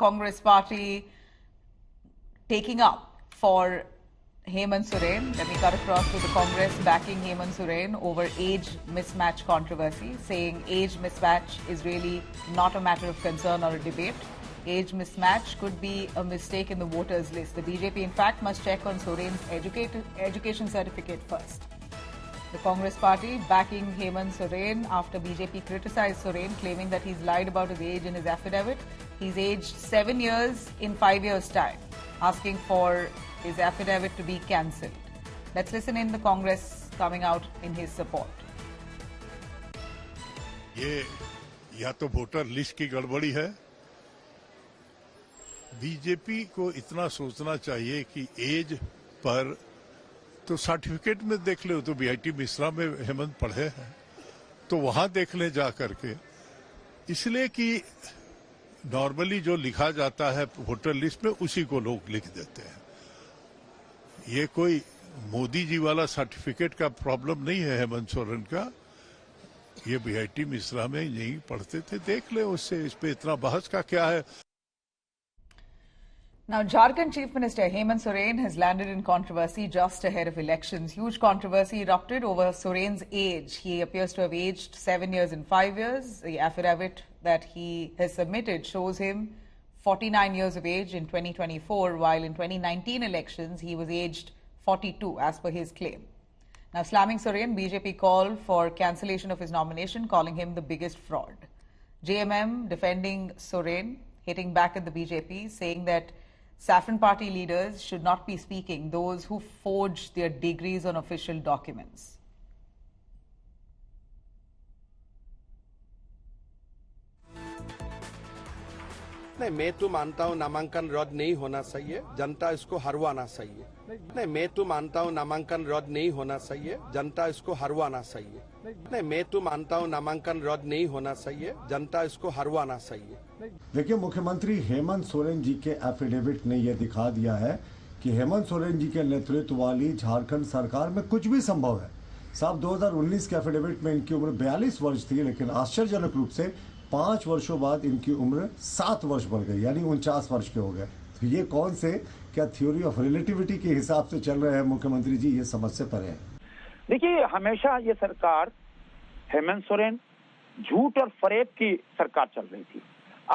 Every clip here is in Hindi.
Congress party taking up for Hemant Soren. Let me cut across to the Congress backing Hemant Soren over age mismatch controversy, saying age mismatch is really not a matter of concern or a debate. Age mismatch could be a mistake in the voters list. The BJP, in fact, must check on Soren's education certificate first. The Congress party backing Hemant Soren after BJP criticized Soren, claiming that he's lied about his age in his affidavit. He's aged 7 years in 5 years' time, asking for his affidavit to be cancelled. Let's listen in the Congress coming out in his support. ये या तो वोटर लिस्ट की गड़बड़ी है। बीजेपी को इतना सोचना चाहिए कि एज पर तो सर्टिफिकेट में देख ले, तो बीआईटी मिश्रा में हेमंत पढ़े हैं तो वहां देख ले जा करके, इसलिए कि नॉर्मली जो लिखा जाता है वोटर लिस्ट में उसी को लोग लिख देते हैं। ये कोई मोदी जी वाला सर्टिफिकेट का प्रॉब्लम नहीं है हेमंत सोरेन का, ये बीआईटी मिश्रा में यही पढ़ते थे, देख ले उससे, इस पे इतना बहस का क्या है। Now, Jharkhand Chief Minister Hemant Soren has landed in controversy just ahead of elections. Huge controversy erupted over Soren's age. He appears to have aged 7 years in 5 years. The affidavit that he has submitted shows him 49 years of age in 2024, while in 2019 elections he was aged 42 as per his claim. Now, slamming Soren, BJP called for cancellation of his nomination, calling him the biggest fraud. JMM defending Soren, hitting back at the BJP, saying that Saffron party leaders should not be speaking, those who forge their degrees on official documents. नहीं, मैं तो मानता हूँ नामांकन रद्द नहीं होना चाहिए, जनता इसको हरवाना चाहिए। नहीं, मैं तो मानता हूँ नामांकन रद्द नहीं होना चाहिए, जनता इसको हरवाना चाहिए। नहीं, मैं तो मानता हूँ नामांकन रद्द नहीं होना चाहिए, जनता इसको हरवाना चाहिए। देखिए, मुख्यमंत्री हेमंत सोरेन जी के एफिडेविट ने यह दिखा दिया है कि हेमंत सोरेन जी के नेतृत्व वाली झारखंड सरकार में कुछ भी संभव है। साहब 2019 के एफिडेविट में इनकी उम्र 42 वर्ष थी, लेकिन आश्चर्यजनक रूप से 5 वर्षों बाद इनकी उम्र 7 वर्ष बढ़ गई, यानी 49 वर्ष के हो गए। तो ये कौन से क्या थ्योरी ऑफ रिलेटिविटी के हिसाब से चल रहे हैं मुख्यमंत्री जी, ये समझ से परे है। देखिए, हमेशा ये सरकार हेमंत सोरेन झूठ और फरेब की सरकार चल रही थी।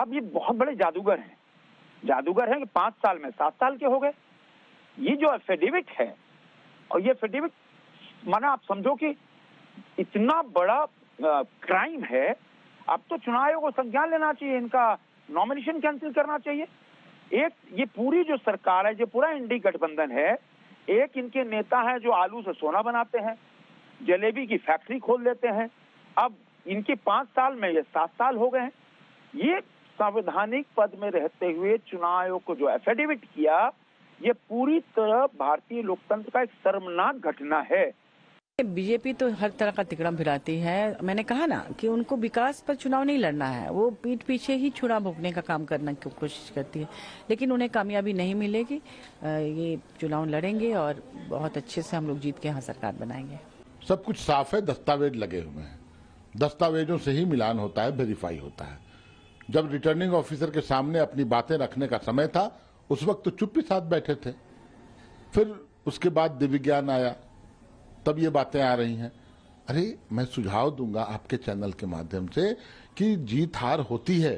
अब ये बहुत बड़े जादूगर हैं कि 5 साल में 7 साल के हो गए। ये जो एफिडेविट है, और ये एफिडेविट माना आप समझो कि इतना बड़ा क्राइम है, अब तो चुनाव आयोग को संज्ञान लेना चाहिए, इनका नॉमिनेशन कैंसिल करना चाहिए। एक ये पूरी जो सरकार है, जो पूरा इंडी गठबंधन है, एक इनके नेता हैं जो आलू से सोना बनाते हैं, जलेबी की फैक्ट्री खोल देते हैं। अब इनके 5 साल में ये 7 साल हो गए हैं। ये संवैधानिक पद में रहते हुए चुनाव आयोग को जो एफिडेविट किया, ये पूरी तरह भारतीय लोकतंत्र का एक शर्मनाक घटना है। बीजेपी तो हर तरह का तिकड़म फिराती है। मैंने कहा ना कि उनको विकास पर चुनाव नहीं लड़ना है, वो पीठ पीछे ही चुनाव भोगने का काम करने की कोशिश करती है, लेकिन उन्हें कामयाबी नहीं मिलेगी। ये चुनाव लड़ेंगे और बहुत अच्छे से हम लोग जीत के यहाँ सरकार बनाएंगे। सब कुछ साफ है, दस्तावेज लगे हुए हैं, दस्तावेजों से ही मिलान होता है, वेरीफाई होता है। जब रिटर्निंग ऑफिसर के सामने अपनी बातें रखने का समय था, उस वक्त तो चुप्पी साथ बैठे थे। फिर उसके बाद दिव्य ज्ञान आया, तब ये बातें आ रही हैं। अरे, मैं सुझाव दूंगा आपके चैनल के माध्यम से कि जीत हार होती है,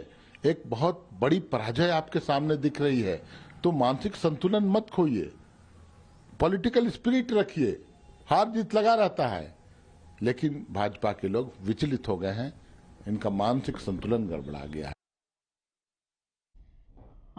एक बहुत बड़ी पराजय आपके सामने दिख रही है, तो मानसिक संतुलन मत खोइए, पॉलिटिकल स्पिरिट रखिए। हार जीत लगा रहता है, लेकिन भाजपा के लोग विचलित हो गए हैं, इनका मानसिक संतुलन गड़बड़ा गया है।